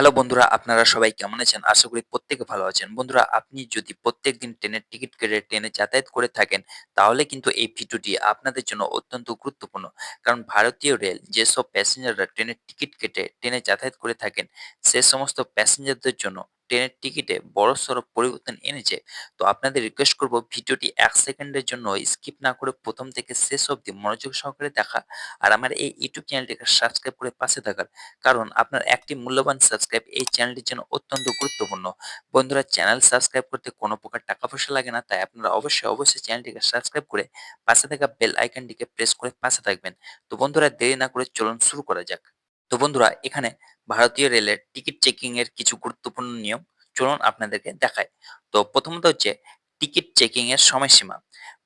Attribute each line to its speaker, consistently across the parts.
Speaker 1: Hello বন্ধুরা, আপনারা সবাই কেমন আছেন? আশা করি প্রত্যেকে ভালো আছেন। বন্ধুরা, আপনি যদি প্রত্যেকদিন ট্রেনের টিকিট কেটে ট্রেনে যাতায়াত করে থাকেন, তাহলে কিন্তু এই ভিডিওটি আপনাদের জন্য অত্যন্ত গুরুত্বপূর্ণ। কারণ ভারতীয় রেল যেসব প্যাসেঞ্জাররা ট্রেনের টিকিট কেটে ট্রেনে যাতায়াত করে থাকেন, সে সমস্ত প্যাসেঞ্জারদের জন্য ট্রেনের টিকিটে বড়সড় পরিবর্তন এনেছে। তো আপনাদের রিকোয়েস্ট করব ভিডিওটি ১ সেকেন্ডের জন্য স্কিপ না করে ১ম থেকে শেষ অবধি মনোযোগ সহকারে দেখা আর আমার এই ইউটিউব চ্যানেলটিকে সাবস্ক্রাইব করে পাশে থাকার। কারণ আপনার একটি মূল্যবান সাবস্ক্রাইব এই চ্যানেলটির জন্য অত্যন্ত গুরুত্বপূর্ণ। বন্ধুরা, চ্যানেল সাবস্ক্রাইব করতে কোনো প্রকার টাকা পয়সা লাগে না, তাই আপনারা অবশ্যই চ্যানেলটিকে সাবস্ক্রাইব করে পাশে থাকা বেল আইকনটিকে প্রেস করে পাশে থাকবেন। তো বন্ধুরা, দেরি না করে চলুন শুরু করা যাক। তো বন্ধুরা, এখানে ভারতীয় রেলের টিকিট চেকিং এর কিছু গুরুত্বপূর্ণ নিয়ম চলুন আপনাদেরকে দেখায়। তো প্রথমত হচ্ছে টিকিট চেকিং এর সময়সীমা।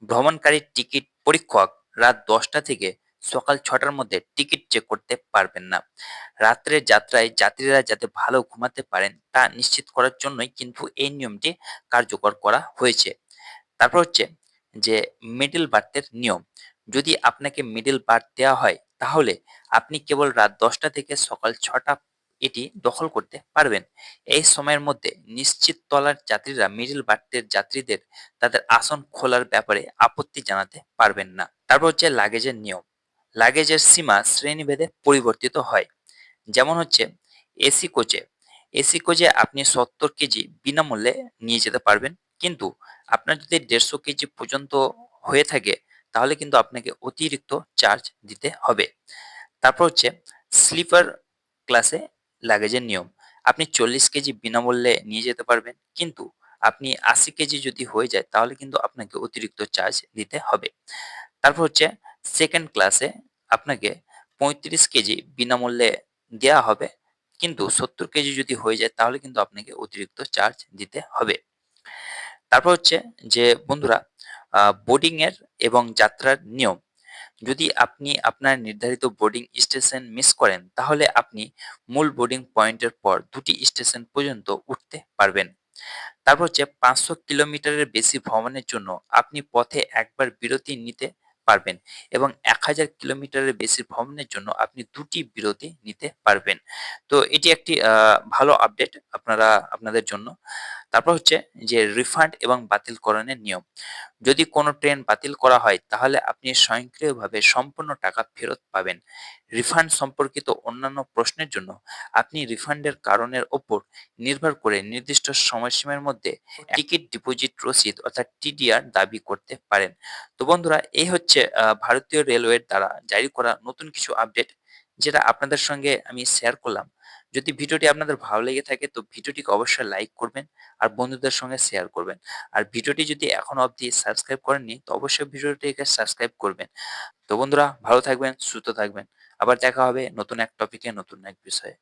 Speaker 1: ভ্রমণকারী টিকিট পরীক্ষক রাত ১০টা থেকে সকাল ৬টার মধ্যে টিকিট চেক করতে পারবেন না। রাত্রের যাত্রায় যাত্রীরা যাতে ভালো ঘুমাতে পারেন তা নিশ্চিত করার জন্যই কিন্তু এই নিয়মটি কার্যকর করা হয়েছে। তারপর হচ্ছে যে মিডল বার্থের নিয়ম। যদি আপনাকে মিডল বার্থ দেওয়া হয়, তাহলে আপনি কেবল রাত ১০টা থেকে সকাল ৬টা এটি দখল করতে পারবেন। এই সময়ের মধ্যে নিশ্চিত তলার যাত্রীরা মিডল বার্থের যাত্রীদের তাদের আসন খোলার ব্যাপারে আপত্তি জানাতে পারবেন না। তারপর হচ্ছে লাগেজের নিয়ম। লাগেজের সীমা শ্রেণীভেদে পরিবর্তিত হয়। যেমন হচ্ছে এসি কোচে। এসি কোচে আপনি ৭০ কেজি বিনামূল্যে নিয়ে যেতে পারবেন। কিন্তু আপনার যদি ১৫০ কেজি পর্যন্ত হয়ে থাকে, তাহলে কিন্তু আপনাকে অতিরিক্ত চার্জ দিতে হবে। তারপর হচ্ছে স্লিপার ক্লাসে লাগেজের নিয়ম। আপনি ৪০ কেজি বিনামূল্যে নিয়ে যেতে পারবেন। কিন্তু আপনি ৮০ কেজি যদি হয়ে যায়, তাহলে কিন্তু আপনাকে অতিরিক্ত চার্জ দিতে হবে। তারপর হচ্ছে সেকেন্ড ক্লাসে আপনাকে ৩৫ কেজি বিনামূল্যে দেয়া হবে। কিন্তু ৭০ কেজি যদি হয়ে যায়, তাহলে কিন্তু আপনাকে অতিরিক্ত চার্জ দিতে হবে। তারপর হচ্ছে যে বন্ধুরা, বোর্ডিং এর এবং যাত্রার নিয়ম। যদি আপনি আপনার নির্ধারিত বোর্ডিং স্টেশন মিস করেন, তাহলে আপনি মূল বোর্ডিং পয়েন্টের পর ২টি স্টেশন পর্যন্ত উঠতে পারবেন। তারপর হচ্ছে ৫০০ কিলোমিটারের বেশি ভ্রমণের জন্য আপনি পথে একবার বিরতি নিতে পারবেন এবং ১০০০ কিলোমিটারের বেশি ভ্রমণের জন্য আপনি ২টি বিরতি নিতে পারবেন। তো এটি একটি ভালো আপডেট আপনাদের জন্য। তারপর হচ্ছে যে রিফান্ড এবং বাতিলকরণের নিয়ম। যদি কোনো ট্রেন বাতিল করা হয়, তাহলে আপনি স্বয়ংক্রিয়ভাবে সম্পূর্ণ টাকা ফেরত পাবেন। রিফান্ড সম্পর্কিত অন্যান্য প্রশ্নের জন্য আপনি রিফান্ডের কারণের ওপর নির্ভর করে নির্দিষ্ট সময়সীমার মধ্যে টিকিট ডিপোজিট রসিদ অর্থাৎ টিডিআর দাবি করতে পারেন। তো বন্ধুরা, এই হচ্ছে ভারতীয় রেলওয়ের দ্বারা জারি করা নতুন কিছু আপডেট, যেটা আপনাদের সঙ্গে আমি শেয়ার করলাম। যদি ভিডিওটি আপনাদের ভালো লেগে থাকে, তো ভিডিওটিকে অবশ্যই লাইক করবেন আর বন্ধুদের সঙ্গে শেয়ার করবেন। আর ভিডিওটি যদি এখনো অবধি সাবস্ক্রাইব করেননি, তো অবশ্যই ভিডিওটিকে সাবস্ক্রাইব করবেন। তো বন্ধুরা, ভালো থাকবেন, সুস্থ থাকবেন। আবার দেখা হবে নতুন এক টপিকে, নতুন এক বিষয়ে।